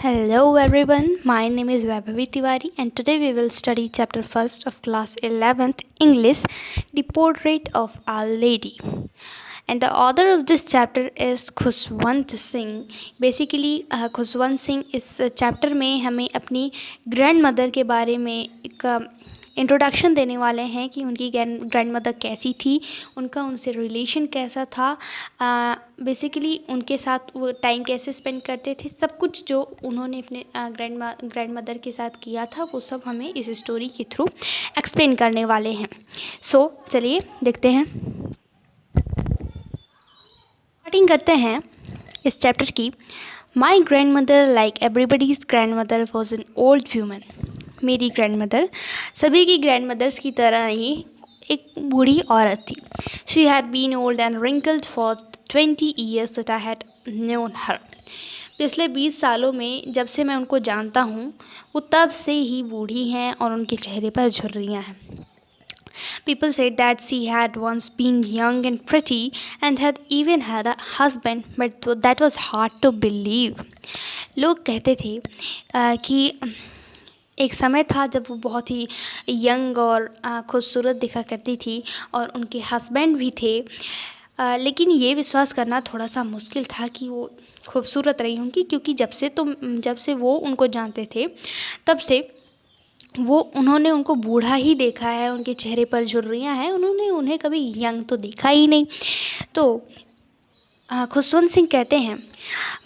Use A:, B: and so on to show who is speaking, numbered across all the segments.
A: Hello everyone, my name is Vaibhavi Tiwari and today we will study chapter 1st of class 11th English, The Portrait of Our Lady. And the author of this chapter is Khushwant Singh. Basically Khushwant Singh इस chapter में हमें अपनी grand mother के बारे में एक introduction देने वाले हैं कि उनकी ग्रैंड मदर कैसी थी, उनका उनसे रिलेशन कैसा था, बेसिकली उनके साथ वो टाइम कैसे स्पेंड करते थे, सब कुछ जो उन्होंने अपने ग्रैंड मदर के साथ किया था वो सब हमें इस स्टोरी के थ्रू एक्सप्लेन करने वाले हैं. सो चलिए देखते हैं. स्टार्टिंग करते हैं इस चैप्टर की. My grand mother like everybody's grand mother was an old woman. मेरी ग्रैंड मदर सभी की ग्रैंड मदर्स की तरह ही एक बूढ़ी औरत थी. She had been old and wrinkled for 20 years that I had known her. पिछले 20 सालों में जब से मैं उनको जानता हूँ वो तब से ही बूढ़ी हैं और उनके चेहरे पर झुर्रियाँ हैं. People said that she had once been young and pretty and had even had a husband, but that was hard to believe. लोग कहते थे कि एक समय था जब वो बहुत ही यंग और खूबसूरत दिखा करती थी और उनके हस्बैंड भी थे, लेकिन ये विश्वास करना थोड़ा सा मुश्किल था कि वो खूबसूरत रही होंगी, क्योंकि जब से वो उनको जानते थे तब से उन्होंने उनको बूढ़ा ही देखा है. उनके चेहरे पर झुर्रियाँ हैं, उन्होंने उन्हें कभी यंग तो देखा ही नहीं. तो खुशवंत सिंह कहते हैं,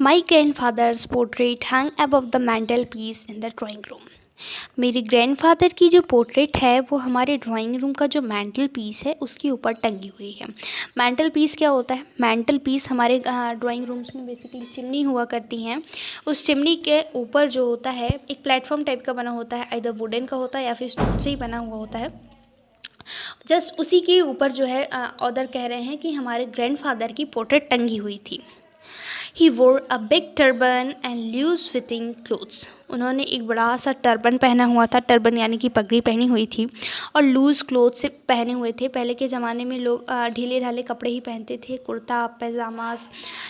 A: my grandfather's portrait hang above the mantelpiece in the drawing room. मेरी ग्रैंडफादर की जो पोर्ट्रेट है वो हमारे ड्राइंग रूम का जो मैंटल पीस है उसके ऊपर टंगी हुई है. मैंटल पीस क्या होता है? मैंटल पीस हमारे ड्राइंग रूम्स में बेसिकली चिमनी हुआ करती हैं. उस चिमनी के ऊपर जो होता है एक प्लेटफॉर्म टाइप का बना होता है, आइदर वुडन का होता है या फिर स्टोन से ही बना हुआ होता है. जस्ट उसी के ऊपर जो है ऑथर कह रहे हैं कि हमारे ग्रैंडफादर की पोर्ट्रेट टंगी हुई थी. He wore a big turban and loose fitting clothes. उन्होंने एक बड़ा सा टर्बन पहना हुआ था. टर्बन यानी कि पगड़ी पहनी हुई थी और लूज़ क्लोथ से पहने हुए थे. पहले के ज़माने में लोग ढीले ढाले कपड़े ही पहनते थे, कुर्ता पैजामास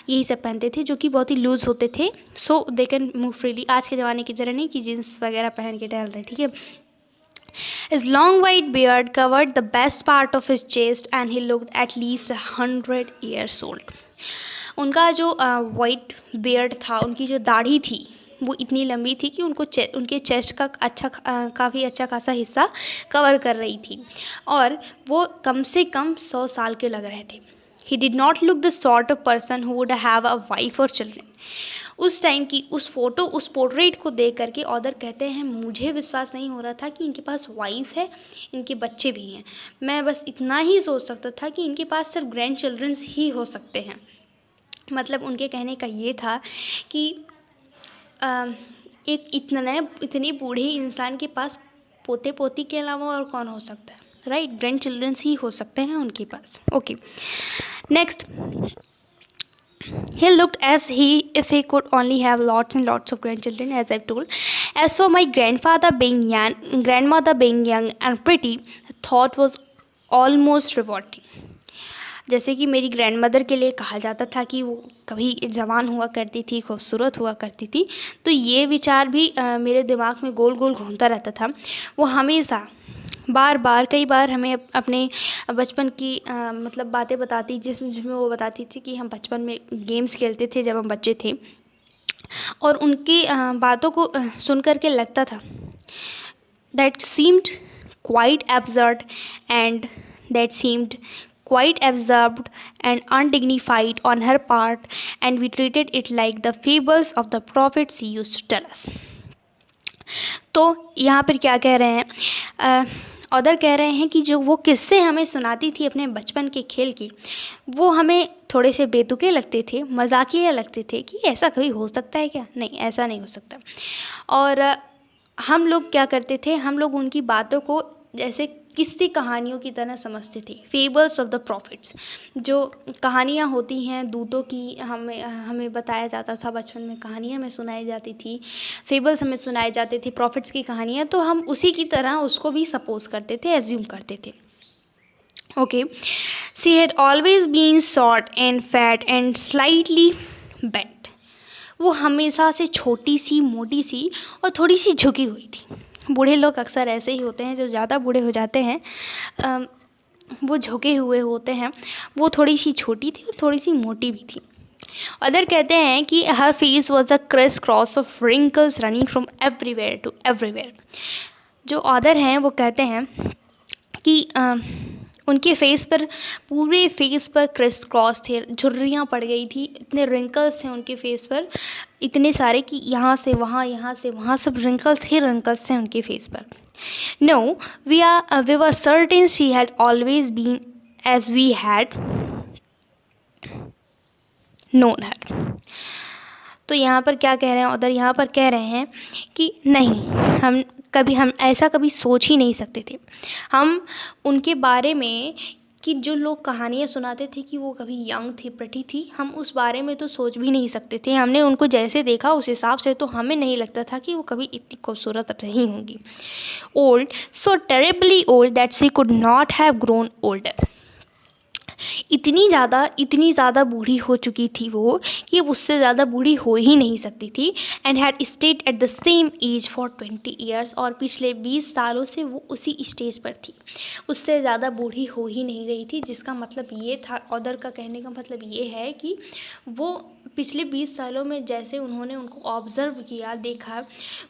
A: यही सब पहनते थे जो कि बहुत ही लूज़ होते थे. सो दे कैन मूव फ्रीली. आज के ज़माने की तरह नहीं कि जीन्स वगैरह पहन के टहल रहे. ठीक है. His long white beard covered the best part of his chest and he looked at least 100 years old. उनका जो वाइट बियर्ड था, उनकी जो दाढ़ी थी वो इतनी लंबी थी कि उनके चेस्ट का काफ़ी अच्छा खासा हिस्सा कवर कर रही थी और वो कम से कम 100 साल के लग रहे थे. He did not look the sort of person who would have a wife or children. उस टाइम की उस पोर्ट्रेट को देख करके ऑथर कहते हैं, मुझे विश्वास नहीं हो रहा था कि इनके पास वाइफ है, इनके बच्चे भी हैं. मैं बस इतना ही सोच सकता था कि इनके पास सिर्फ ग्रैंड चिल्ड्रंस ही हो सकते हैं. मतलब उनके कहने का ये था कि एक इतने बूढ़े इंसान के पास पोते पोती के अलावा और कौन हो सकता है, राइट? ग्रैंड चिल्ड्रंस ही हो सकते हैं उनके पास. Okay, next. He looked as if he could only have lots and lots of grandchildren, as I've told. As for my grandmother being young and pretty, the thought was almost revolting. जैसे कि मेरी grand mother के लिए कहा जाता था कि वो कभी जवान हुआ करती थी, खूबसूरत हुआ करती थी, तो ये विचार भी मेरे दिमाग में गोल गोल घूमता रहता था. वो हमेशा बार कई बार हमें अपने बचपन की मतलब बातें बताती, जिसमें वो बताती थी कि हम बचपन में गेम्स खेलते थे जब हम बच्चे थे, और उनकी बातों को सुन कर के लगता था that seemed quite absurd and undignified on her part, and we treated it like the fables of the prophets he used to tell us. तो यहाँ पर क्या कह रहे हैं? ऑथर कह रहे हैं कि जो वो किस्से हमें सुनाती थी अपने बचपन के खेल की, वो हमें थोड़े से बेतुके लगते थे, मजाकिया लगते थे कि ऐसा कभी हो सकता है क्या? नहीं, ऐसा नहीं हो सकता. और हम लोग क्या करते थे, हम लोग उनकी बातों को जैसे किस्से कहानियों की तरह समझते थे. फेबल्स ऑफ द प्रॉफिट्स, जो कहानियाँ होती हैं दूतों की, हमें बताया जाता था बचपन में, कहानियाँ हमें सुनाई जाती थी, फेबल्स हमें सुनाए जाते थे, प्रॉफिट्स की कहानियाँ, तो हम उसी की तरह उसको भी सपोज करते थे, एज्यूम करते थे. Okay. She had always been short and fat and slightly bent. वो हमेशा से छोटी सी, मोटी सी और थोड़ी सी झुकी हुई थी। बूढ़े लोग अक्सर ऐसे ही होते हैं, जो ज़्यादा बूढ़े हो जाते हैं वो झुके हुए होते हैं। वो थोड़ी सी छोटी थी और थोड़ी सी मोटी भी थी। अदर कहते हैं कि हर face was a criss cross of wrinkles running from everywhere to everywhere. जो अदर हैं वो कहते हैं कि उनके फेस पर, पूरे फेस पर क्रिस क्रॉस थे, झुर्रियाँ पड़ गई थी, इतने रिंकल्स थे उनके फेस पर, इतने सारे कि यहाँ से वहाँ सब रिंकल्स थे उनके फेस पर। No, we were certain she had always been as we had known her। तो यहाँ पर क्या कह रहे हैं उधर, यहाँ पर कह रहे हैं कि नहीं, हम ऐसा कभी सोच ही नहीं सकते थे। हम उनके बारे में, कि जो लोग कहानियाँ सुनाते थे कि वो कभी यंग थी, प्रिटी थी, हम उस बारे में तो सोच भी नहीं सकते थे। हमने उनको जैसे देखा उस हिसाब से तो हमें नहीं लगता था कि वो कभी इतनी खूबसूरत रही होंगी। Old, so terribly old that she could not have grown older. इतनी ज़्यादा बूढ़ी हो चुकी थी वो कि उससे ज़्यादा बूढ़ी हो ही नहीं सकती थी। And had stayed at the same age for 20 years, और पिछले 20 सालों से वो उसी स्टेज पर थी, उससे ज़्यादा बूढ़ी हो ही नहीं रही थी। जिसका मतलब ये था, ऑदर का कहने का मतलब ये है कि वो पिछले 20 सालों में जैसे उन्होंने उनको ऑब्ज़र्व किया, देखा,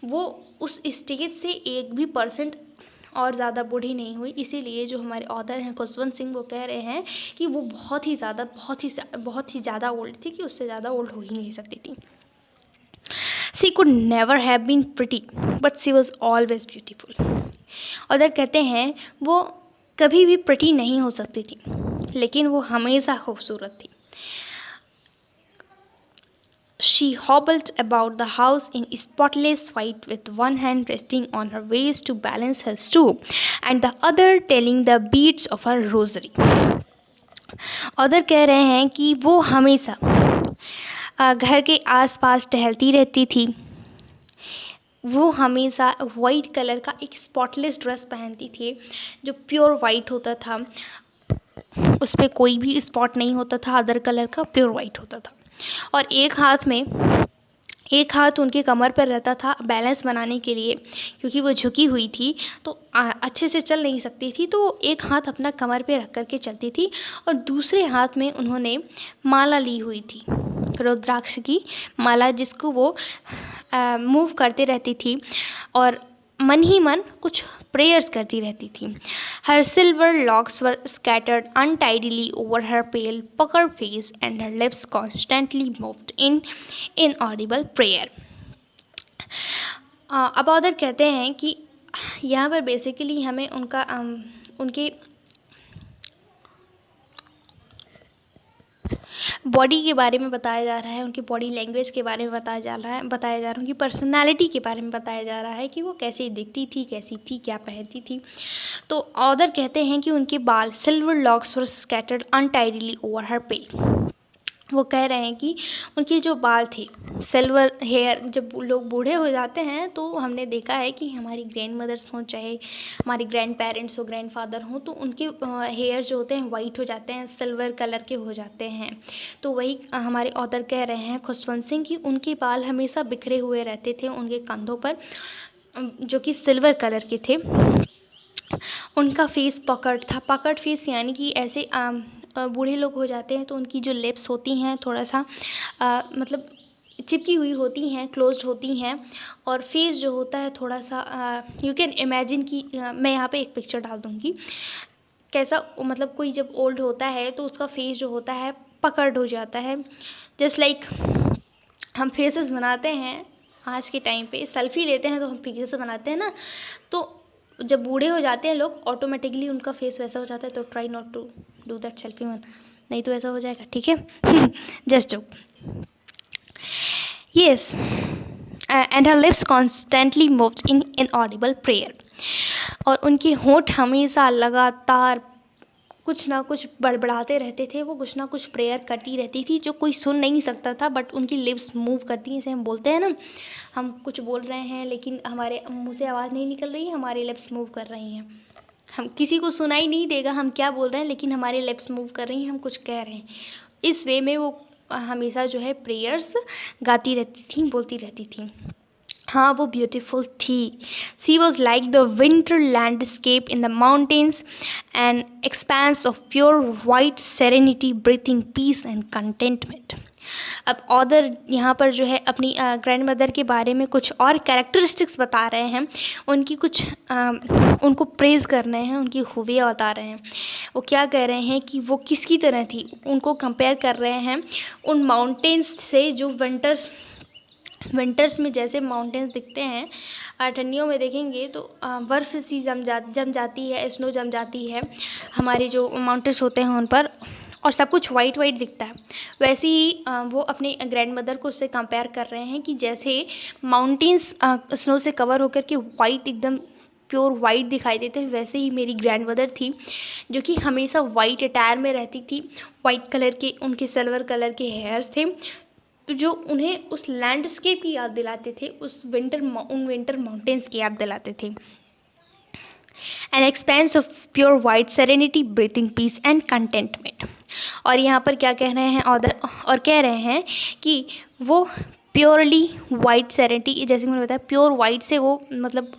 A: वो उस स्टेज से 1% और ज़्यादा बूढ़ी नहीं हुई। इसीलिए जो हमारे ऑथर हैं खुशवंत सिंह, वो कह रहे हैं कि वो बहुत ही ज़्यादा ओल्ड थी, कि उससे ज़्यादा ओल्ड हो ही नहीं सकती थी। She could never have been pretty, but she was always beautiful। Author कहते हैं वो कभी भी प्रिटी नहीं हो सकती थी, लेकिन वो हमेशा खूबसूरत थी। She hobbled about the house in spotless white, with one hand resting on her waist to balance her stoop and the other telling the beads of her rosary। Author कह रहे हैं कि वो हमेशा घर के आसपास टहलती रहती थी। वो हमेशा वाइट कलर का एक स्पॉटलेस ड्रेस पहनती थी, जो प्योर वाइट होता था, उस पर कोई भी स्पॉट नहीं होता था, अदर कलर का प्योर वाइट होता था। और एक हाथ उनके कमर पर रहता था बैलेंस बनाने के लिए, क्योंकि वो झुकी हुई थी तो अच्छे से चल नहीं सकती थी, तो एक हाथ अपना कमर पे रख कर के चलती थी, और दूसरे हाथ में उन्होंने माला ली हुई थी, रुद्राक्ष की माला, जिसको वो मूव करते रहती थी और मन ही मन कुछ प्रेयर्स करती रहती थी। Her silver locks were scattered untidily over her pale puckered face and her lips constantly moved in inaudible prayer। अब ऑथर कहते हैं कि यहाँ पर बेसिकली हमें उनके बॉडी के बारे में बताया जा रहा है, उनकी बॉडी लैंग्वेज के बारे में बताया जा रहा है, उनकी पर्सनालिटी के बारे में बताया जा रहा है कि वो कैसे दिखती थी, कैसी थी, क्या पहनती थी। तो ऑथर कहते हैं कि उनके बाल silver locks were scattered untidily over her पेल। वो कह रहे हैं कि उनके जो बाल थे, सिल्वर हेयर, जब लोग बूढ़े हो जाते हैं तो हमने देखा है कि हमारी ग्रैंड मदर्स हों, चाहे हमारी ग्रैंड पेरेंट्स हो, ग्रैंड फादर हों, तो उनके हेयर जो होते हैं वाइट हो जाते हैं, सिल्वर कलर के हो जाते हैं। तो वही हमारे ऑथर कह रहे हैं खुशवंत सिंह कि उनके बाल हमेशा बिखरे हुए रहते थे उनके कंधों पर, जो कि सिल्वर कलर के थे। उनका फेस पकड़ फेस, यानी कि ऐसे बूढ़े लोग हो जाते हैं तो उनकी जो लिप्स होती हैं थोड़ा सा मतलब चिपकी हुई होती हैं, क्लोज्ड होती हैं, और फेस जो होता है थोड़ा सा यू कैन इमेजिन कि मैं यहाँ पे एक पिक्चर डाल दूँगी, कैसा मतलब कोई जब ओल्ड होता है तो उसका फेस जो होता है पकड़ हो जाता है। जस्ट लाइक हम फेसेस बनाते हैं आज के टाइम पे, सेल्फी लेते हैं तो हम फेसेस बनाते हैं ना, तो जब बूढ़े हो जाते हैं लोग ऑटोमेटिकली उनका फेस वैसा हो जाता है। तो try not to do that selfie one, नहीं तो ऐसा हो जाएगा, ठीक है। Just joke. Yes, and her lips constantly moved in inaudible prayer. और उनके होंठ हमेशा लगातार कुछ ना कुछ बड़बड़ाते रहते थे, वो कुछ ना कुछ प्रेयर करती रहती थी जो कोई सुन नहीं सकता था, बट उनकी लिप्स मूव करती हैं। जैसे हम बोलते हैं ना, हम कुछ बोल रहे हैं लेकिन हमारे मुंह से आवाज़ नहीं निकल रही है, हमारी लिप्स मूव कर रही हैं। हम किसी को सुनाई नहीं देगा हम क्या बोल रहे हैं, लेकिन हमारे लिप्स मूव कर रही हैं, हम कुछ कह रहे हैं। इस वे में वो हमेशा जो है प्रेयर्स गाती रहती थी, बोलती रहती थी। हाँ, वो ब्यूटीफुल थी। She was like the winter landscape in the mountains, an expanse of pure white serenity breathing peace and contentment. अब ऑथर यहाँ पर जो है अपनी ग्रैंड मदर के बारे में कुछ और कैरेक्टरिस्टिक्स बता रहे हैं, उनकी कुछ उनको प्रेज़ कर रहे हैं, उनकी खूबियाँ बता रहे हैं। वो क्या कह रहे हैं कि वो किसकी तरह थी, उनको कंपेयर कर रहे हैं उन माउंटेन्स से जो विंटर्स में जैसे माउंटेन्स दिखते हैं, ठंडियों में देखेंगे तो बर्फ़ सी जम जाती है, स्नो जम जाती है हमारे जो माउंटेन्स होते हैं उन पर, और सब कुछ वाइट वाइट दिखता है। वैसे ही वो अपने ग्रैंड मदर को उससे कंपेयर कर रहे हैं कि जैसे माउंटेन्स स्नो से कवर होकर के वाइट, एकदम प्योर वाइट दिखाई देते हैं, वैसे ही मेरी ग्रैंड मदर थी जो कि हमेशा वाइट अटायर में रहती थी। वाइट कलर के उनके सिल्वर कलर के हेयर्स थे जो उन्हें उस लैंडस्केप की याद दिलाते थे, उन विंटर माउंटेन्स की याद दिलाते थे। An expanse of pure white serenity breathing peace and contentment. और यहाँ पर क्या कह रहे हैं ऑथर, और कह रहे हैं कि वो प्योरली वाइट सेरेनिटी, जैसे कि मैंने बताया प्योर वाइट से वो मतलब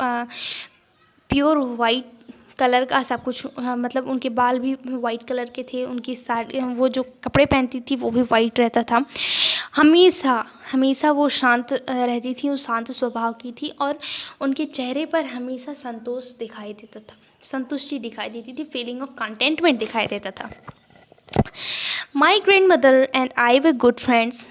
A: प्योर वाइट कलर का सब कुछ, मतलब उनके बाल भी वाइट कलर के थे, उनकी साड़ी, वो जो कपड़े पहनती थी वो भी वाइट रहता था। हमेशा हमेशा वो शांत रहती थी, वो शांत स्वभाव की थी, और उनके चेहरे पर हमेशा संतोष दिखाई देता था, संतुष्टि दिखाई देती थी, फीलिंग ऑफ कंटेंटमेंट दिखाई देता था। My grand mother and I were good friends.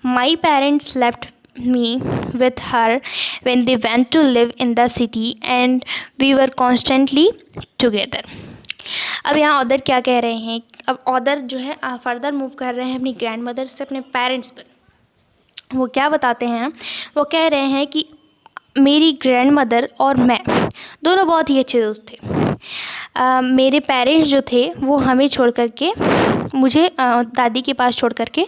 A: My parents left me with her when they went to live in the city and we were constantly together. अब यहाँ ऑथर क्या कह रहे हैं, अब ऑथर जो है फर्दर मूव कर रहे हैं अपनी ग्रैंड मदर से अपने पेरेंट्स पर। वो क्या बताते हैं, वो कह रहे हैं कि मेरी ग्रैंड मदर और मैं दोनों बहुत ही अच्छे दोस्त थे। मेरे पेरेंट्स जो थे वो हमें छोड़ करके, मुझे दादी के पास छोड़ करके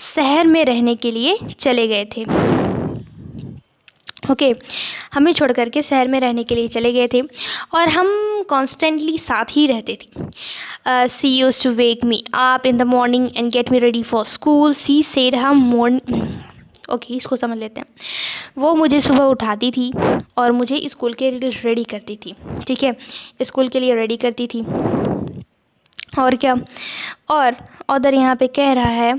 A: शहर में रहने के लिए चले गए थे। ओके, हमें छोड़ करके शहर में रहने के लिए चले गए थे और हम कॉन्स्टेंटली साथ ही रहते थे। She used to wake me up in the morning and get me ready for school. She said okay, इसको समझ लेते हैं। वो मुझे सुबह उठाती थी और मुझे स्कूल के लिए रेडी करती थी, ठीक है, स्कूल के लिए रेडी करती थी। और क्या, और ऑथर यहाँ पे कह रहा है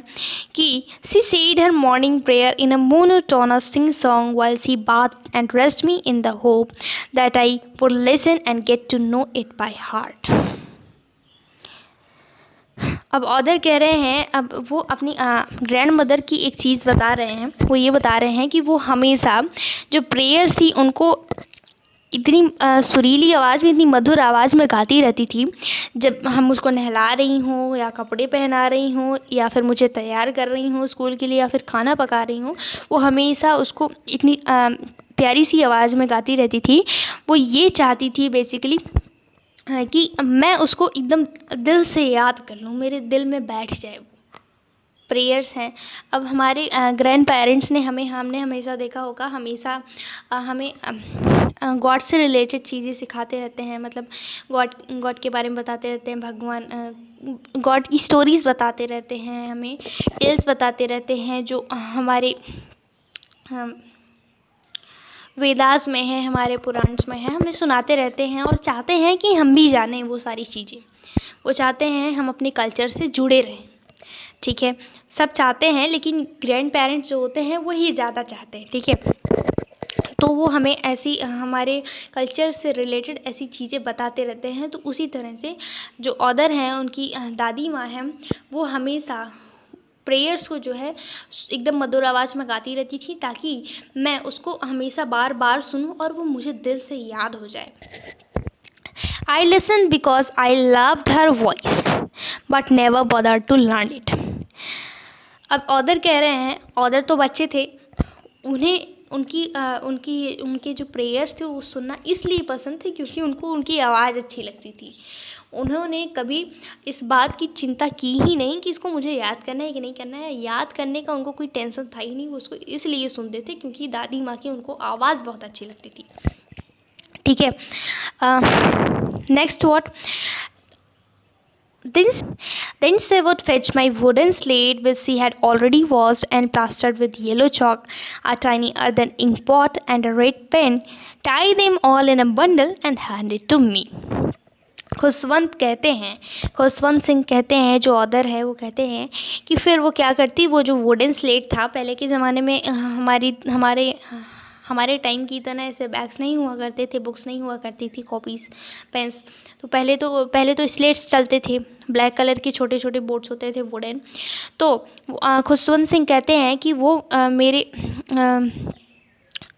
A: कि she said her morning prayer in a monotonous sing song while she bath and rest me in the hope that I would listen and get to know it by heart. अब author कह रहे हैं, अब वो अपनी grand mother की एक चीज़ बता रहे हैं, वो ये बता रहे हैं कि वो हमेशा जो प्रेयर्स थी उनको इतनी सुरीली आवाज़ में, इतनी मधुर आवाज़ में गाती रहती थी। जब हम उसको नहला रही हूँ या कपड़े पहना रही हूँ या फिर मुझे तैयार कर रही हूँ स्कूल के लिए या फिर खाना पका रही हूँ, वो हमेशा उसको इतनी प्यारी सी आवाज़ में गाती रहती थी। वो ये चाहती थी बेसिकली कि मैं उसको एकदम दिल से याद कर लूँ, मेरे दिल में बैठ जाए। प्रेयर्स हैं। अब हमारे ग्रैंड पेरेंट्स ने हमने हमेशा देखा होगा, हमेशा हमें गॉड से रिलेटेड चीज़ें सिखाते रहते हैं, मतलब गॉड के बारे में बताते रहते हैं, भगवान गॉड की स्टोरीज़ बताते रहते हैं, हमें टेल्स बताते रहते हैं जो हमारे वेदास में है, हमारे पुराण्स में है, हमें सुनाते रहते हैं और चाहते हैं कि हम भी जानें वो सारी चीज़ें। वो चाहते हैं हम अपने कल्चर से जुड़े रहें, ठीक है, सब चाहते हैं, लेकिन ग्रैंड पेरेंट्स जो होते हैं वही ज़्यादा चाहते हैं, ठीक है। तो वो हमें ऐसी हमारे कल्चर से रिलेटेड ऐसी चीज़ें बताते रहते हैं। तो उसी तरह से जो ऑथर हैं, उनकी दादी माँ हैं, वो हमेशा प्रेयर्स को जो है एकदम मधुर आवाज़ में गाती रहती थी ताकि मैं उसको हमेशा बार बार सुनूं और वो मुझे दिल से याद हो जाए। I listened because I loved her voice, but never bothered to learn it. अब ऑथर कह रहे हैं, ऑथर तो बच्चे थे, उन्हें उनके जो प्रेयर्स थे वो सुनना इसलिए पसंद थे क्योंकि उनको उनकी आवाज़ अच्छी लगती थी। उन्होंने कभी इस बात की चिंता की ही नहीं कि इसको मुझे याद करना है कि नहीं करना है। याद करने का उनको कोई टेंशन था ही नहीं, वो उसको इसलिए सुनते थे क्योंकि दादी माँ की उनको आवाज़ बहुत अच्छी लगती थी, ठीक है। Next what, Then, then she would fetch my wooden slate, which she had already washed and plastered with yellow chalk, a tiny earthen ink pot, and a red pen, tie them all in a bundle, and hand it to me. Khushwant Singh कहते हैं, जो other है वो कहते हैं कि फिर वो क्या करती, वो जो वुडन स्लेट था, पहले के ज़माने में हमारे टाइम की तरह ऐसे बैग्स नहीं हुआ करते थे, बुक्स नहीं हुआ करती थी, कॉपीज़, पेन्स। तो पहले तो स्लेट्स चलते थे, ब्लैक कलर के छोटे छोटे बोर्ड्स होते थे वुडन। तो खुशवंत सिंह कहते हैं कि वो मेरे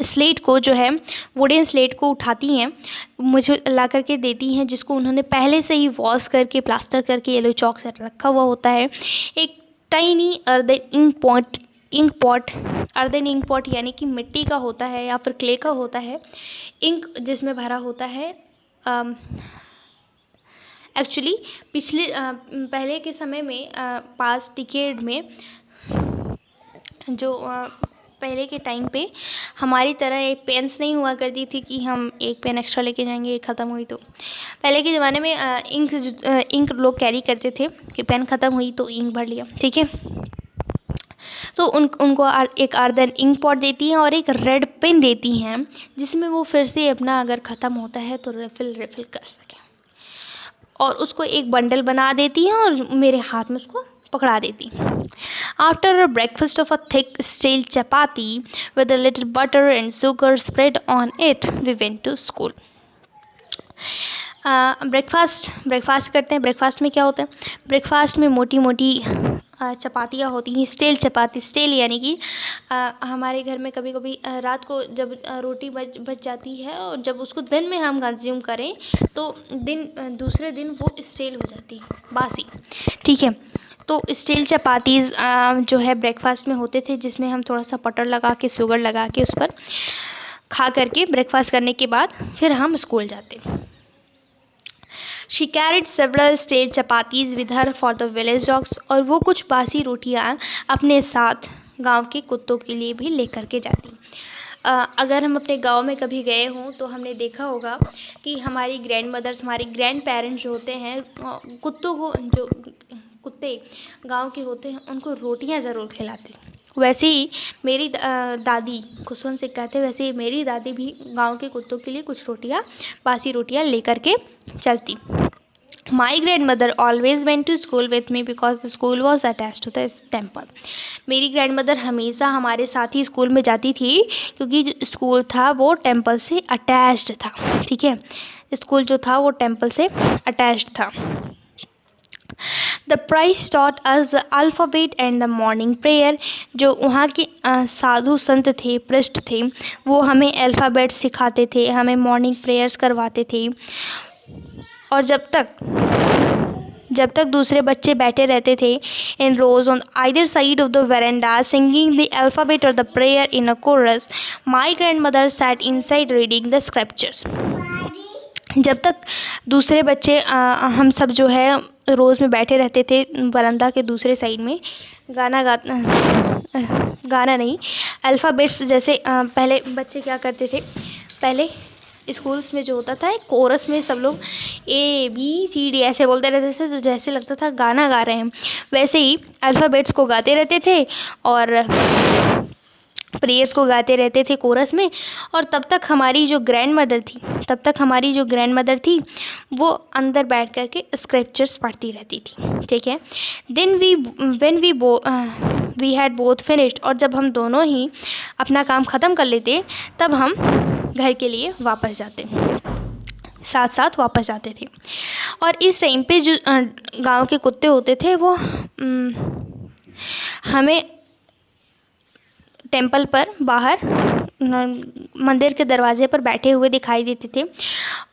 A: स्लेट को जो है, वुडन स्लेट को उठाती हैं, मुझे ला करके देती हैं, जिसको उन्होंने पहले से ही वॉश करके प्लास्टर करके येलो चॉक से रखा हुआ होता है। एक टाइनी अर्दन इंक पॉट यानी कि मिट्टी का होता है या फिर क्ले का होता है, इंक जिसमें भरा होता है। एक्चुअली पहले के समय में पास्ट डिकेड में जो पहले के टाइम पे हमारी तरह एक पेन्स नहीं हुआ करती थी कि हम एक पेन एक्स्ट्रा लेके जाएंगे, एक ख़त्म हुई तो। पहले के ज़माने में इंक लोग कैरी करते थे कि पेन ख़त्म हुई तो इंक भर लिया, ठीक है। तो उनको एक अर्दन इंक पॉट देती हैं और एक रेड पेन देती हैं, जिसमें वो फिर से अपना अगर ख़त्म होता है तो रिफ़िल कर सकें, और उसको एक बंडल बना देती हैं और मेरे हाथ में उसको पकड़ा देती। After a breakfast of a thick stale chapati with a little butter and sugar spread on it, we went to school. Breakfast करते हैं। ब्रेकफास्ट में क्या होता है? ब्रेकफास्ट में मोटी मोटी चपातियाँ होती हैं, स्टेल चपाती। स्टेल यानी कि हमारे घर में कभी कभी रात को जब रोटी बच जाती है और जब उसको दिन में हम कंज्यूम करें तो दूसरे दिन वो स्टेल हो जाती है, बासी, ठीक है। तो स्टील चपातीज़ जो है ब्रेकफास्ट में होते थे, जिसमें हम थोड़ा सा बटर लगा के, शुगर लगा के उस पर खा करके ब्रेकफास्ट करने के बाद फिर हम स्कूल जाते। She carried several steel chapatis with her for the village dogs, और वो कुछ बासी रोटियां अपने साथ गांव के कुत्तों के लिए भी लेकर के जाती। अगर हम अपने गांव में कभी गए हों तो हमने देखा होगा कि हमारी ग्रैंड मदर्स, हमारी ग्रैंड पेरेंट्स जो होते हैं, कुत्तों को, जो कुत्ते गांव के होते हैं, उनको रोटियां ज़रूर खिलाती। वैसे ही मेरी दादी, खुशवंत सिंह कहते हैं, वैसे ही मेरी दादी भी गांव के कुत्तों के लिए कुछ रोटियां, बासी रोटियां लेकर के चलती। My grand mother always went to school with me because the school was attach to the temple. मेरी ग्रैंड मदर हमेशा हमारे साथ ही स्कूल में जाती थी, क्योंकि जो स्कूल था वो टेम्पल से अटैच्ड था, ठीक है। स्कूल जो था वो टेम्पल से अटैच्ड था। The priest taught us the alphabet and the morning prayer. जो वहाँ के साधु संत थे, पृष्ठ थे, वो हमें अल्फ़ाबेट सिखाते थे, हमें मॉर्निंग प्रेयर्स करवाते थे। और जब तक दूसरे बच्चे बैठे रहते थे in rows on either side of the verandah singing the alphabet और the prayer in a chorus, my grand mother sat inside reading the scriptures. जब तक दूसरे बच्चे हम सब जो है रोज़ में बैठे रहते थे बरंदा के दूसरे साइड में, गाना नहीं, अल्फ़ाबेट्स जैसे पहले बच्चे क्या करते थे, पहले स्कूल्स में जो होता था एक कोरस में सब लोग ABCD ऐसे बोलते रहते थे, तो जैसे लगता था गाना गा रहे हैं। वैसे ही अल्फ़ाबेट्स को गाते रहते थे और प्रेयर्स को गाते रहते थे कोरस में। और तब तक हमारी जो ग्रैंड मदर थी वो अंदर बैठ कर के स्क्रिप्चर्स पढ़ती रहती थी, ठीक है। Then when we had both finished, और जब हम दोनों ही अपना काम ख़त्म कर लेते तब हम घर के लिए वापस जाते, साथ वापस जाते थे। और इस टाइम पे जो गांव के कुत्ते होते थे वो हमें टेम्पल पर बाहर मंदिर के दरवाजे पर बैठे हुए दिखाई देते थे,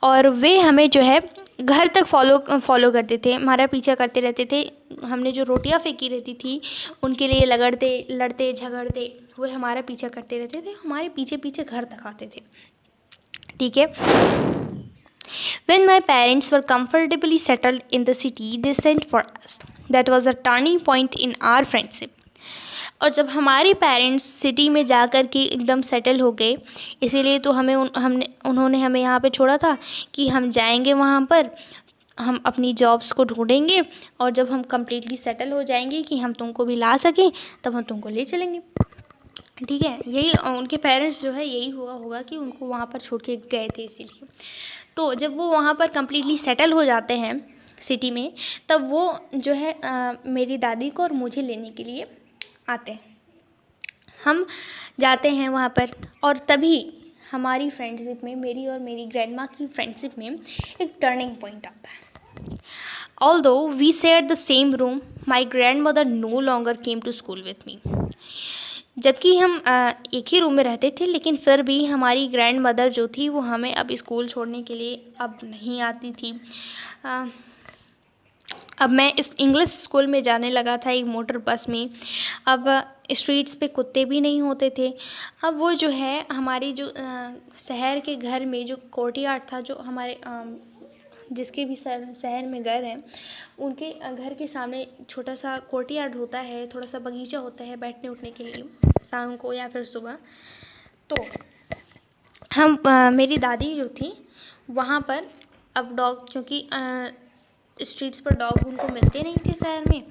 A: और वे हमें जो है घर तक फॉलो करते थे, हमारा पीछा करते रहते थे। हमने जो रोटियां फेंकी रहती थी उनके लिए लड़ते झगड़ते हुए हमारा पीछा करते रहते थे, हमारे पीछे घर तक आते थे, ठीक है। When my parents were comfortably settled in the city, they sent for us. That was a turning point in our friendship. और जब हमारे पेरेंट्स सिटी में जा कर के एकदम सेटल हो गए, इसीलिए तो उन्होंने हमें यहाँ पे छोड़ा था कि हम जाएंगे वहाँ पर हम अपनी जॉब्स को ढूंढेंगे और जब हम कम्प्लीटली सेटल हो जाएंगे कि हम तुमको भी ला सकें तब हम तुमको ले चलेंगे। ठीक है, यही उनके पेरेंट्स जो है यही हुआ होगा कि उनको वहाँ पर छोड़ के गए थे इसीलिए। तो जब वो वहाँ पर कम्प्लीटली सेटल हो जाते हैं सिटी में, तब वो जो है मेरी दादी को और मुझे लेने के लिए आते हैं। हम जाते हैं वहाँ पर और तभी हमारी फ्रेंडशिप में, मेरी और मेरी ग्रैंडमा की फ्रेंडशिप में एक टर्निंग पॉइंट आता है। Although we share the same room, my grand mother no longer came to school with me. जबकि हम एक ही रूम में रहते थे, लेकिन फिर भी हमारी ग्रैंड मदर जो थी वो हमें अब स्कूल छोड़ने के लिए अब नहीं आती थी। अब मैं इस इंग्लिश स्कूल में जाने लगा था एक मोटर बस में। अब स्ट्रीट्स पे कुत्ते भी नहीं होते थे। अब वो जो है हमारी जो शहर के घर में जो कोर्टयार्ड था, जो हमारे जिसके भी शहर में घर हैं उनके घर के सामने छोटा सा कोर्टयार्ड होता है, थोड़ा सा बगीचा होता है बैठने उठने के लिए शाम को या फिर सुबह। तो हम मेरी दादी जो थी वहाँ पर, अब डॉग क्योंकि स्ट्रीट्स पर डॉग उनको मिलते नहीं थे शहर में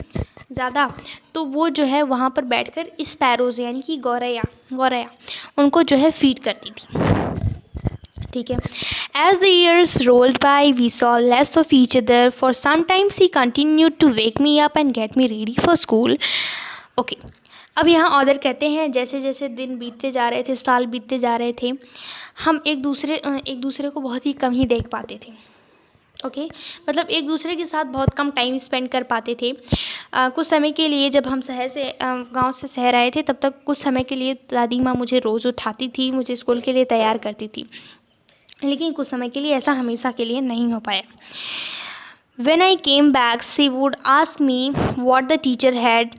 A: ज़्यादा, तो वो जो है वहाँ पर बैठकर स्पैरोज़ यानी कि गौरैया उनको जो है फीड करती थी। ठीक है। As the years rolled by we saw less of each other for some times he continued to wake me up and get me ready for school. Okay, अब यहाँ ऑथर कहते हैं जैसे जैसे दिन बीतते जा रहे थे, साल बीतते जा रहे थे, हम एक दूसरे को बहुत ही कम ही देख पाते थे। ओके, मतलब एक दूसरे के साथ बहुत कम टाइम स्पेंड कर पाते थे। कुछ समय के लिए जब हम शहर से गांव से शहर आए थे, तब तक कुछ समय के लिए दादी माँ मुझे रोज़ उठाती थी, मुझे स्कूल के लिए तैयार करती थी, लेकिन कुछ समय के लिए ऐसा हमेशा के लिए नहीं हो पाया। When I came back, she would ask me what the teacher had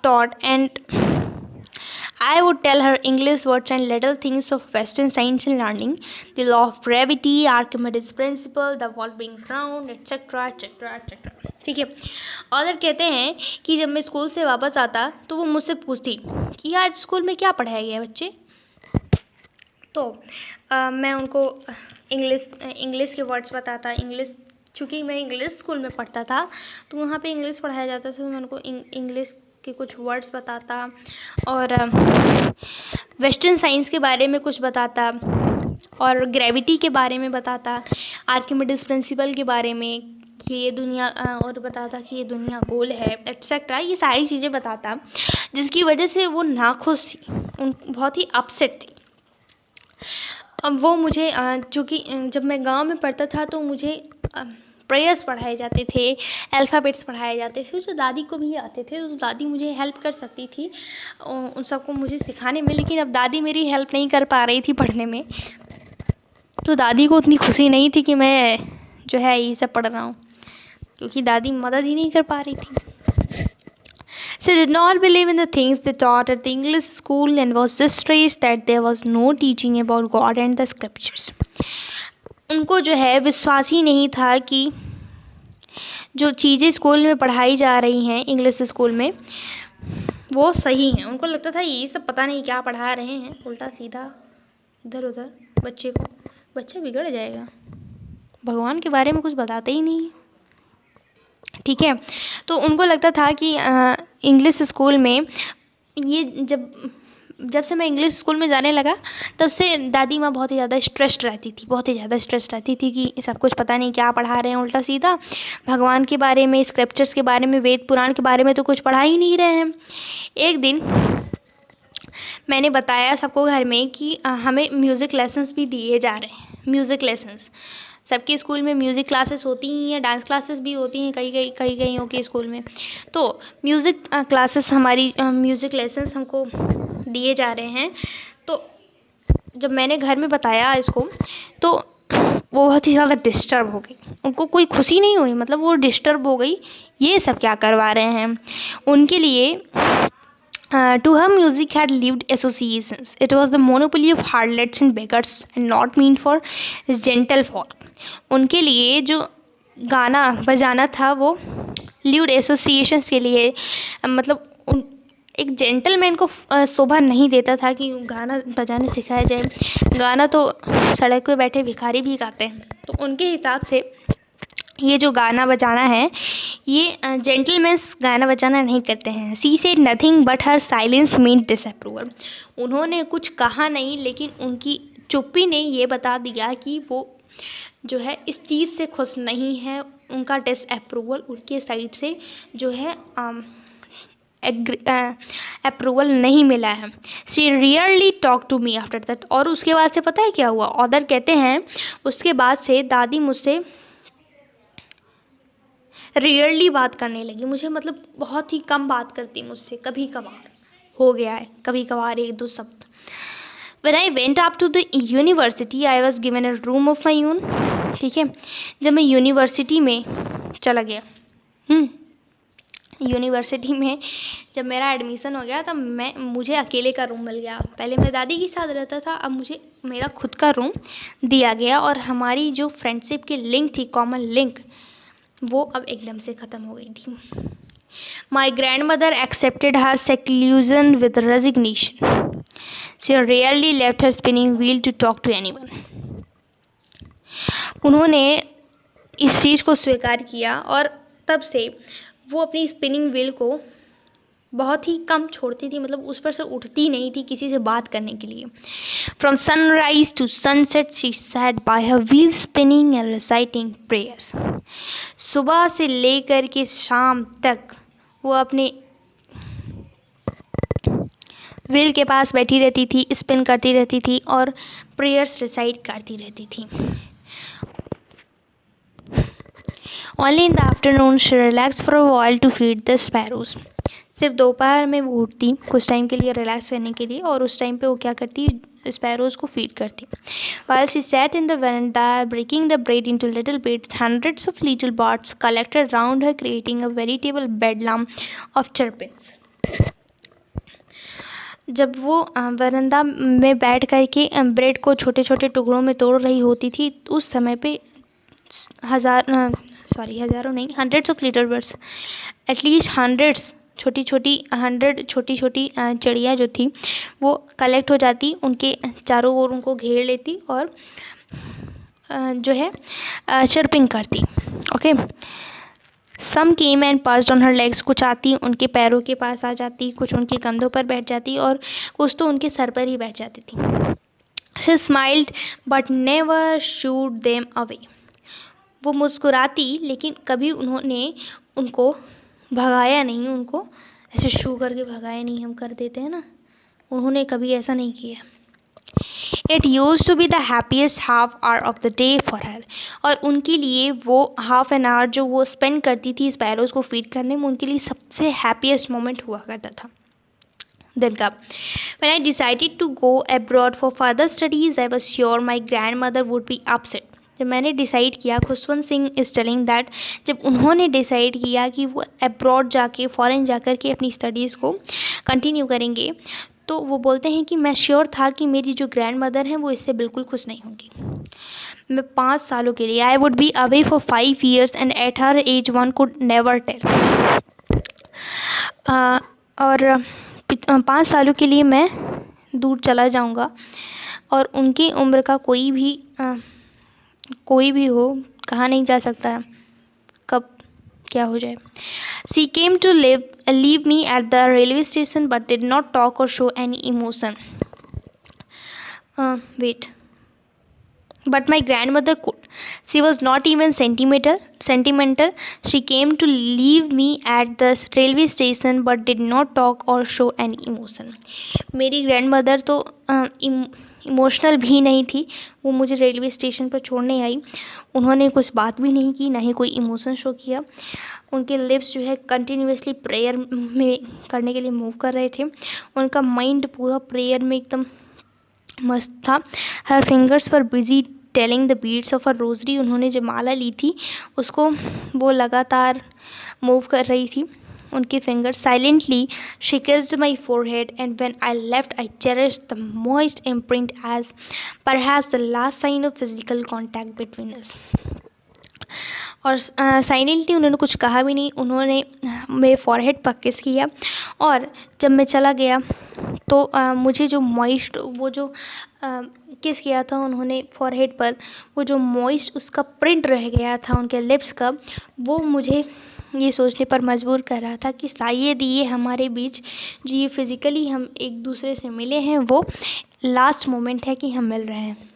A: taught, and I would tell her English words and little things of Western science and learning, the law of gravity, Archimedes principle, the world being round, etc. etc. etc. ठीक है। Author कहते हैं कि जब मैं school से वापस आता तो वो मुझसे पूछती कि आज स्कूल में क्या पढ़ाया गया बच्चे। तो मैं उनको इंग्लिश के वर्ड्स बताता। चूँकि मैं इंग्लिश स्कूल में पढ़ता था तो वहाँ पे इंग्लिश पढ़ाया जाता था, तो मैं उनको इंग्लिश के कुछ वर्ड्स बताता और वेस्टर्न साइंस के बारे में कुछ बताता और ग्रेविटी के बारे में बताता, आर्किमिडीज प्रिंसिपल के बारे में कि ये दुनिया, और बताता कि ये दुनिया गोल है, एट्सेट्रा। ये सारी चीज़ें बताता, जिसकी वजह से वो नाखुश थी, बहुत ही अपसेट थी। अब वो मुझे चूँकि जब मैं गांव में पढ़ता था तो मुझे प्रेयर्स पढ़ाए जाते थे, अल्फ़ाबेट्स पढ़ाए जाते थे, जो दादी को भी आते थे, तो दादी मुझे हेल्प कर सकती थी उन सबको मुझे सिखाने में। लेकिन अब दादी मेरी हेल्प नहीं कर पा रही थी पढ़ने में, तो दादी को उतनी खुशी नहीं थी कि मैं जो है ये सब पढ़ रहा हूँ, क्योंकि दादी मदद ही नहीं कर पा रही थी। She did not believe in the things they taught at the English school and was distressed that there was no teaching about God and the scriptures. उनको जो है विश्वास ही नहीं था कि जो चीज़ें स्कूल में पढ़ाई जा रही हैं इंग्लिश स्कूल में वो सही हैं। उनको लगता था ये सब पता नहीं क्या पढ़ा रहे हैं, उल्टा सीधा इधर उधर बच्चा बिगड़ जाएगा, भगवान के बारे में कुछ बताते ही नहीं। ठीक है, तो उनको लगता था कि इंग्लिश स्कूल में ये जब से मैं इंग्लिश स्कूल में जाने लगा तब से दादी माँ बहुत ही ज़्यादा स्ट्रेस्ड रहती थी कि सब कुछ पता नहीं क्या पढ़ा रहे हैं, उल्टा सीधा भगवान के बारे में, स्क्रिप्चर्स के बारे में, वेद पुराण के बारे में तो कुछ पढ़ा ही नहीं रहे हैं। एक दिन मैंने बताया सबको घर में कि हमें म्यूज़िक लेसन्स भी दिए जा रहे हैं। म्यूज़िक लेसन्स सबके स्कूल में म्यूज़िक क्लासेस होती ही हैं, डांस क्लासेस भी होती हैं कई के स्कूल में। तो म्यूज़िक क्लासेस, हमारी म्यूज़िक लेसन्स हमको दिए जा रहे हैं। तो जब मैंने घर में बताया इसको तो वो बहुत ही ज़्यादा डिस्टर्ब हो गई, उनको कोई खुशी नहीं हुई, मतलब वो डिस्टर्ब हो गई, ये सब क्या करवा रहे हैं। उनके लिए to her music had lived associations. It was the monopoly of harlots and beggars and not meant for gentle folk. उनके लिए जो गाना बजाना था वो lived associations के लिए, मतलब एक जेंटलमैन को शोभा नहीं देता था कि गाना बजाने सिखाया जाए। गाना तो सड़क पे बैठे भिखारी भी गाते हैं। तो उनके हिसाब से ये जो गाना बजाना है, ये जेंटलमैन्स गाना बजाना नहीं करते हैं। She said nothing but her silence mean disapproval. उन्होंने कुछ कहा नहीं, लेकिन उनकी चुप्पी ने ये बता दिया कि वो जो है इस चीज़ से खुश नहीं है। उनका डिसअप्रूवल उनके साइड से जो है अप्रूवल नहीं मिला है। She rarely talk to me after that. और उसके बाद से पता है क्या हुआ? ऑथर कहते हैं उसके बाद से दादी मुझसे रियरली बात करने लगी। मुझे मतलब बहुत ही कम बात करती मुझसे, कभी कभार हो गया है, कभी कभार एक दो शब्द। When I went up to the university, I was given a room of my own। ठीक है, जब मैं यूनिवर्सिटी में चला गया, यूनिवर्सिटी में जब मेरा एडमिशन हो गया, तब मुझे अकेले का रूम मिल गया। पहले मैं दादी के साथ रहता था, अब मुझे मेरा खुद का रूम दिया गया। और हमारी जो फ्रेंडशिप की लिंक थी, कॉमन लिंक, वो अब एकदम से ख़त्म हो गई थी। My grand mother accepted her seclusion with resignation. She rarely left her spinning wheel to talk to anyone. उन्होंने इस चीज़ को स्वीकार किया और तब से वो अपनी स्पिनिंग व्हील को बहुत ही कम छोड़ती थी, मतलब उस पर से उठती नहीं थी किसी से बात करने के लिए। From sunrise to sunset she sat by her wheel spinning and reciting prayers. सुबह से लेकर के शाम तक वो अपने व्हील के पास बैठी रहती थी, स्पिन करती रहती थी और प्रेयर्स रिसाइट करती रहती थी। Only in the afternoon she relaxed for a while to feed the sparrows। सिर्फ दोपहर में वो उठती कुछ टाइम के लिए रिलैक्स करने के लिए, और उस टाइम पे वो क्या करती, स्पैरोज़ को फीड करती। While she sat in the veranda breaking the bread into little bits, hundreds of little birds collected round her, creating a veritable bedlam of chirpings। जब वो वरांदा में बैठ कर के ब्रेड को छोटे छोटे टुकड़ों में तोड़ रही होती थी, उस समय पे हज़ारों नहीं, hundreds of little birds, at least hundreds छोटी छोटी चिड़िया जो थी वो कलेक्ट हो जाती, उनके चारों ओर उनको घेर लेती और जो है चर्पिंग करती। Okay, some came and perched on her legs. कुछ आती उनके पैरों के पास आ जाती, कुछ उनके कंधों पर बैठ जाती और कुछ तो उनके सर पर ही बैठ जाती थी। She smiled but never should them away. वो मुस्कुराती लेकिन कभी उन्होंने उनको भगाया नहीं, उनको ऐसे शू करके भगाया नहीं, हम कर देते हैं ना, उन्होंने कभी ऐसा नहीं किया। It use to be the happiest half hour of the day for her. और उनके लिए वो हाफ एन आवर जो वो स्पेंड करती थी स्पैरोज़ को फीड करने में, उनके लिए सबसे हैप्पीएस्ट मोमेंट हुआ करता था दिन का। When I decided to go abroad for further studies, I was sure my grandmother would be upset। जब मैंने डिसाइड किया, Khushwant Singh is telling that, जब उन्होंने डिसाइड किया कि वो अब्रॉड जाके, फ़ॉरेन जाकर के अपनी स्टडीज़ को कंटिन्यू करेंगे, तो वो बोलते हैं कि मैं श्योर था कि मेरी जो ग्रैंड मदर हैं वो इससे बिल्कुल खुश नहीं होंगी। मैं 5 सालों के लिए, I would be away for 5 years and at her age one could never tell. और 5 सालों के लिए मैं दूर चला जाऊंगा और उनकी उम्र का कोई भी हो, कहा नहीं जा सकता है कब क्या हो जाए। She came to leave me at the railway station but did not talk or show any emotion. But my grandmother could। She was not even sentimental। She came to leave me at the railway station but did not talk or show any emotion। मेरी grandmother तो emotional भी नहीं थी, वो मुझे railway station पर छोड़ने आई, उन्होंने कुछ बात भी नहीं की, ना ही कोई इमोशन शो किया। उनके लिप्स जो है कंटिन्यूसली प्रेयर में करने के लिए मूव कर रहे थे, उनका माइंड पूरा प्रेयर में एकदम मस्त था। Her fingers were busy telling the beads of her rosary. उन्होंने जो माला ली थी उसको वो लगातार मूव कर रही थी, उनके fingers. Silently she kissed my forehead and when I left I cherished the most imprint as perhaps the last sign of physical contact between us. और साइलेंटली उन्होंने कुछ कहा भी नहीं। उन्होंने मेरे फॉरहेड पर किस किया और जब मैं चला गया तो मुझे जो मॉइस्ट वो जो किस किया था उन्होंने फॉरहेड पर, वो जो मॉइस्ट उसका प्रिंट रह गया था उनके लिप्स का, वो मुझे ये सोचने पर मजबूर कर रहा था कि शायद ये हमारे बीच जो ये फिज़िकली हम एक दूसरे से मिले हैं वो लास्ट मोमेंट है कि हम मिल रहे हैं।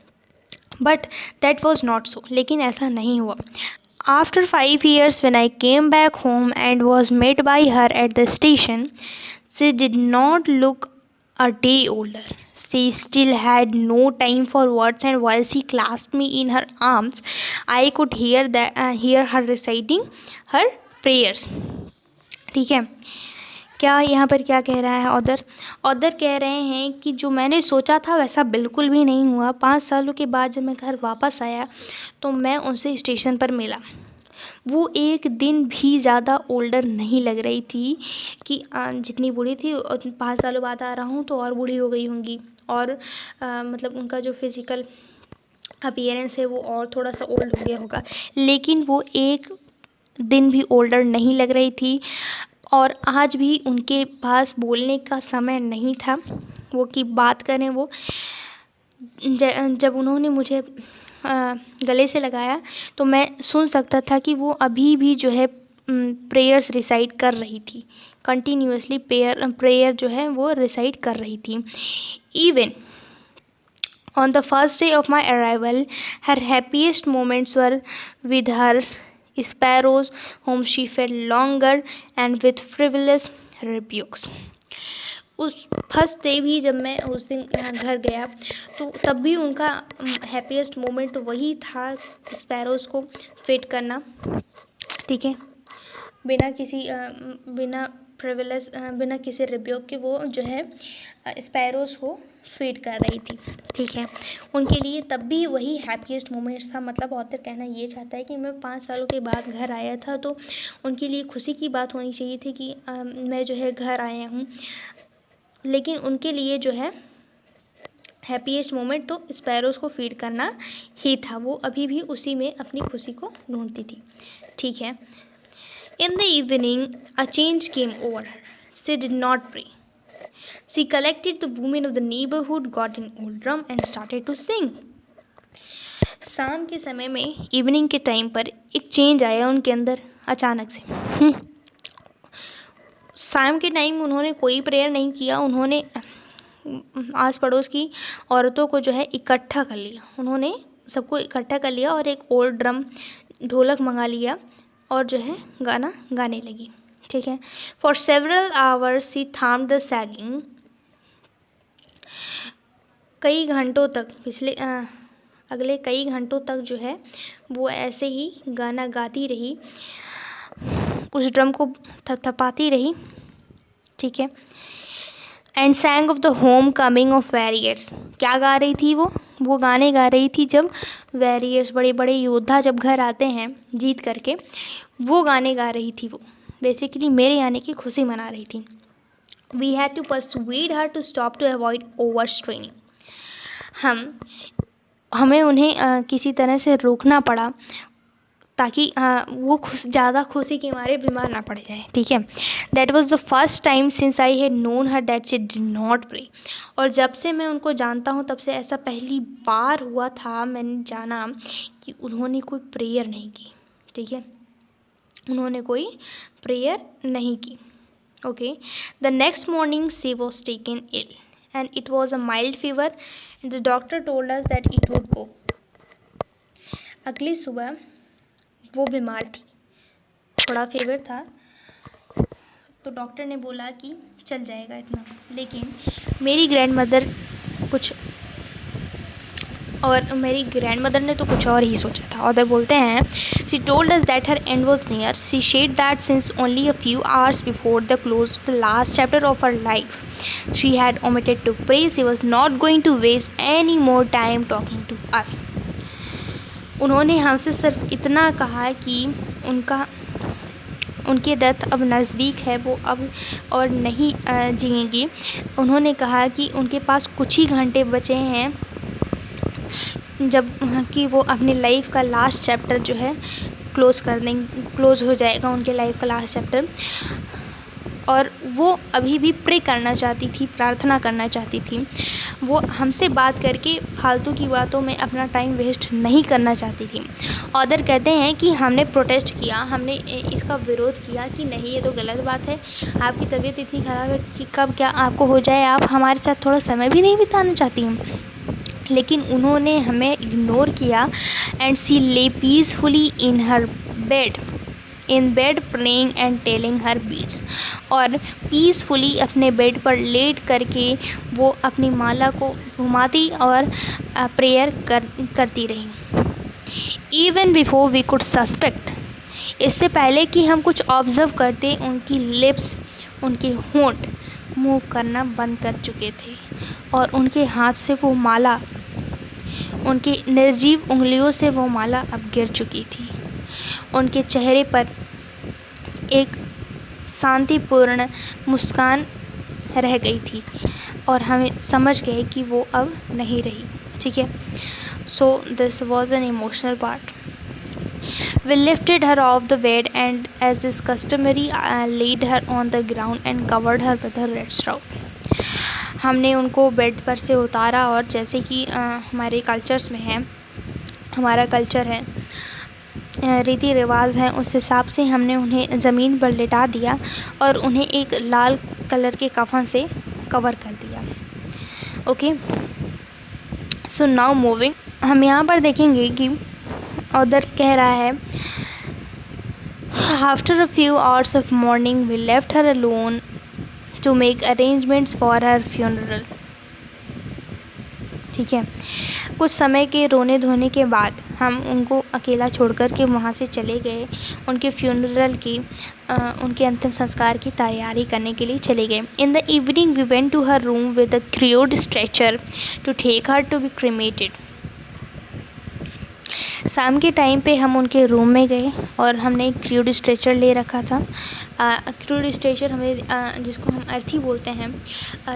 A: But that was not so, लेकिन ऐसा नहीं हुआ। After 5 years, when I came back home and was met by her at the station, she did not look a day older. She still had no time for words, and while she clasped me in her arms, I could hear her reciting her prayers. ठीक है, क्या यहाँ पर क्या कह रहा है other कह रहे हैं कि जो मैंने सोचा था वैसा बिल्कुल भी नहीं हुआ। 5 सालों के बाद जब मैं घर वापस आया तो मैं उनसे स्टेशन पर मिला। वो एक दिन भी ज़्यादा ओल्डर नहीं लग रही थी कि जितनी बूढ़ी थी। 5 सालों बाद आ रहा हूँ तो और बूढ़ी हो गई होंगी, और मतलब उनका जो फिज़िकल अपीयरेंस है वो और थोड़ा सा ओल्ड हो गया होगा, लेकिन वो एक दिन भी ओल्डर नहीं लग रही थी। और आज भी उनके पास बोलने का समय नहीं था वो कि बात करें। वो जब उन्होंने मुझे गले से लगाया तो मैं सुन सकता था कि वो अभी भी जो है प्रेयर्स रिसाइट कर रही थी, कंटिन्यूअसली प्रेयर जो है वो रिसाइट कर रही थी। Even on the first day of my arrival, her happiest moments were with her sparrows, whom she fed longer and with frivolous rebukes. उस फर्स्ट डे भी जब मैं उस दिन घर गया तो तब भी उनका हैप्पीएस्ट मोमेंट वही था, स्पैरोज़ को फीड करना। ठीक है, बिना किसी रिब्यूक के वो जो है स्पैरोज़ को फीड कर रही थी। ठीक है, उनके लिए तब भी वही हैप्पीएस्ट मोमेंट्स था। मतलब ऑथर कहना ये चाहता है कि मैं 5 सालों के बाद घर आया था तो उनके लिए खुशी की बात होनी चाहिए थी कि मैं जो है घर आया हूँ, लेकिन उनके लिए जो है हैप्पीएस्ट मोमेंट तो स्पैरोज़ को फीड करना ही था। वो अभी भी उसी में अपनी खुशी को ढूंढती थी। ठीक है, in the evening a change came over her. She did not pray. She collected the women of the neighborhood, got an old drum and started to sing. शाम के समय में, इवनिंग के टाइम पर एक चेंज आया उनके अंदर अचानक से। शाम के टाइम उन्होंने कोई प्रेयर नहीं किया। उन्होंने आस पड़ोस की औरतों को जो है इकट्ठा कर लिया। उन्होंने सबको इकट्ठा कर लिया और एक ओल्ड ड्रम ढोलक मंगा लिया और जो है गाना गाने लगी। ठीक है, फॉर सेवरल आवर्स सी थाम द सैगिंग। कई घंटों तक अगले कई घंटों तक जो है वो ऐसे ही गाना गाती रही, उस ड्रम को थपथपाती रही। ठीक है, and सैंग of the home coming of warriors. क्या गा रही थी वो गाने गा रही थी जब वॉरियर्स, बड़े बड़े योद्धा जब घर आते हैं जीत करके, वो गाने गा रही थी। वो बेसिकली मेरे आने की खुशी मना रही थी। We had to persuade her to stop to avoid over straining. हमें उन्हें किसी तरह से रोकना पड़ा ताकि वो ज़्यादा खुशी के मारे बीमार ना पड़ जाए। ठीक है, that was the first time since I had known her that she did not pray. और जब से मैं उनको जानता हूँ तब से ऐसा पहली बार हुआ था, मैंने जाना कि उन्होंने कोई प्रेयर नहीं की। ठीक है, उन्होंने कोई प्रेयर नहीं की। Okay, the next morning she was taken ill and it was a mild fever and the doctor told us that it would go. अगली सुबह वो बीमार थी, थोड़ा फीवर था, तो डॉक्टर ने बोला कि चल जाएगा इतना। लेकिन मेरी ग्रैंडमदर ने तो कुछ और ही सोचा था। ऑथर बोलते हैं, she told us that her end was near. She said that since only a few hours before the close the last chapter of her life she had omitted to pray. She was not going to waste any more time talking to us. उन्होंने हमसे सिर्फ इतना कहा कि उनकी death अब नज़दीक है, वो अब और नहीं जिएंगी। उन्होंने कहा कि उनके पास कुछ ही घंटे बचे हैं जब कि वो अपनी लाइफ का लास्ट चैप्टर जो है क्लोज हो जाएगा उनके लाइफ का लास्ट चैप्टर। और वो अभी भी प्रे करना चाहती थी, प्रार्थना करना चाहती थी। वो हमसे बात करके फालतू की बातों में अपना टाइम वेस्ट नहीं करना चाहती थी। ऑथर कहते हैं कि हमने प्रोटेस्ट किया, हमने इसका विरोध किया कि नहीं, ये तो गलत बात है, आपकी तबीयत इतनी ख़राब है कि कब क्या आपको हो जाए, आप हमारे साथ थोड़ा समय भी नहीं बिताना चाहती हैं। लेकिन उन्होंने हमें इग्नोर किया and she lay peacefully in bed praying and telling her beads. और पीसफुली अपने बेड पर लेट करके वो अपनी माला को घुमाती और प्रेयर करती रही। Even before we could suspect, इससे पहले कि हम कुछ ऑब्ज़र्व करते, उनकी लिप्स, उनके होंठ मूव करना बंद कर चुके थे और उनके हाथ से वो माला, उनकी निर्जीव उंगलियों से वो माला अब गिर चुकी थी। उनके चेहरे पर एक शांतिपूर्ण मुस्कान रह गई थी और हमें समझ गए कि वो अब नहीं रही। ठीक है, so this was an emotional part. We lifted her off the bed and, as is customary, laid her on the ground and covered her with a red shroud. हमने उनको बेड पर से उतारा और जैसे कि हमारे कल्चर्स में है, हमारा कल्चर है, रीति रिवाज है, उस हिसाब से हमने उन्हें ज़मीन पर लिटा दिया और उन्हें एक लाल कलर के कफन से कवर कर दिया। ओके, सो नाउ मूविंग, हम यहाँ पर देखेंगे कि ऑथर कह रहा है, after a few hours of morning we left her alone to make arrangements for her funeral. ठीक है, कुछ समय के रोने धोने के बाद हम उनको अकेला छोड़कर के वहाँ से चले गए। उनके फ्यूनरल की उनके अंतिम संस्कार की तैयारी करने के लिए चले गए। In the evening we went to her room with a crude stretcher to take her to be cremated. शाम के टाइम पे हम उनके रूम में गए और हमने एक क्रूड स्ट्रेचर ले रखा था। क्रूड स्ट्रेचर हमें जिसको हम अर्थी बोलते हैं,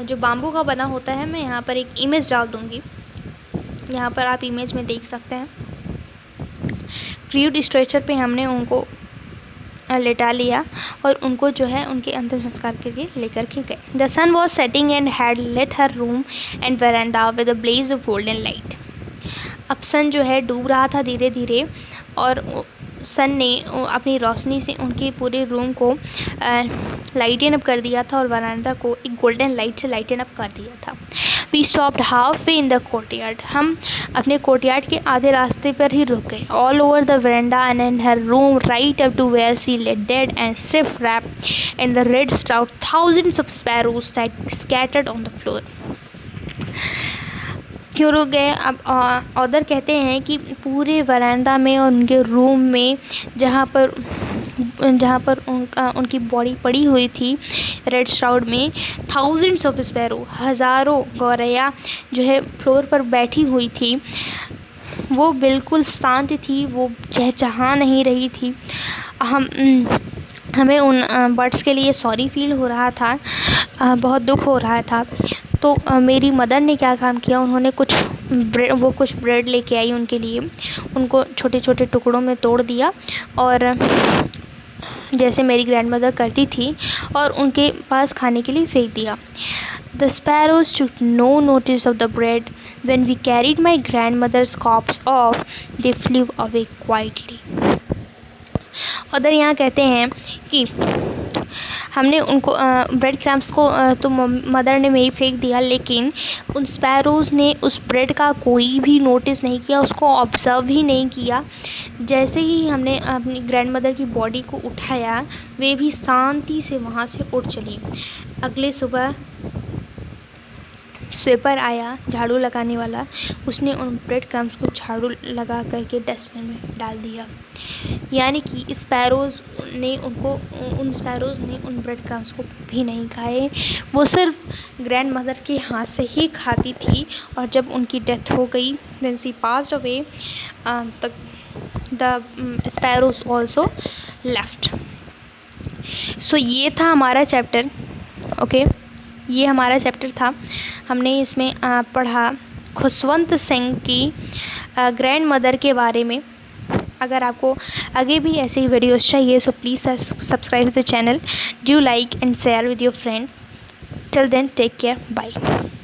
A: जो बाम्बू का बना होता है। मैं यहाँ पर एक इमेज डाल दूँगी, यहाँ पर आप इमेज में देख सकते हैं। क्रूड स्ट्रेचर पे हमने उनको लेटा लिया और उनको जो है उनके अंतिम संस्कार के लिए लेकर के गए। The sun was setting and had lit her room and veranda with a blaze of golden light. अब सन जो है डूब रहा था धीरे धीरे और सन ने अपनी रोशनी से उनके पूरे रूम को लाइटन अप कर दिया था और वरांडा को एक गोल्डन लाइट से लाइटन अप कर दिया था। We stopped halfway in the courtyard. हम अपने कोर्टयार्ड के आधे रास्ते पर ही रुक गए। All over the verandah and in her room right up to where she lay dead and stiff wrapped in the red shroud thousands of sparrows sat scattered on the floor. क्यों रुक गए? अब ऑथर कहते हैं कि पूरे वरांडा में और उनके रूम में जहाँ पर उनकी बॉडी पड़ी हुई थी रेड श्राउड में, थाउजेंड्स ऑफ स्पैरो, हज़ारों गौरैया जो है फ्लोर पर बैठी हुई थी। वो बिल्कुल शांत थी, वो चहचहा नहीं रही थी। हमें उन बर्ड्स के लिए सॉरी फील हो रहा था, बहुत दुख हो रहा था। तो मेरी मदर ने क्या काम किया, उन्होंने कुछ ब्रेड लेके आई उनके लिए, उनको छोटे छोटे टुकड़ों में तोड़ दिया और जैसे मेरी ग्रैंडमदर करती थी और उनके पास खाने के लिए फेंक दिया। The sparrows took no notice of the bread. When we carried my grandmother's corpse off, they flew away quietly. उधर यहाँ कहते हैं कि हमने उनको ब्रेड क्रम्स को तो मदर ने मेरी फेंक दिया, लेकिन उन स्पैरोज़ ने उस ब्रेड का कोई भी नोटिस नहीं किया, उसको ऑब्ज़र्व भी नहीं किया। जैसे ही हमने अपनी ग्रैंडमदर की बॉडी को उठाया, वे भी शांति से वहाँ से उठ चली। अगले सुबह स्वीपर आया, झाड़ू लगाने वाला, उसने उन ब्रेड क्रम्स को झाड़ू लगा करके डस्टबिन में डाल दिया। यानी कि उन स्पैरोज़ ने उन ब्रेड क्रम्स को भी नहीं खाए, वो सिर्फ ग्रैंड मदर के हाथ से ही खाती थी। और जब उनकी डेथ हो गई, when she passed away, the sparrows also left. So ये था हमारा चैप्टर। ओके, ये हमारा चैप्टर था। हमने इसमें पढ़ा खुशवंत सिंह की ग्रैंड मदर के बारे में। अगर आपको आगे भी ऐसे ही वीडियोस चाहिए so please subscribe the channel, do like and share with your friends. Till then, take care. Bye.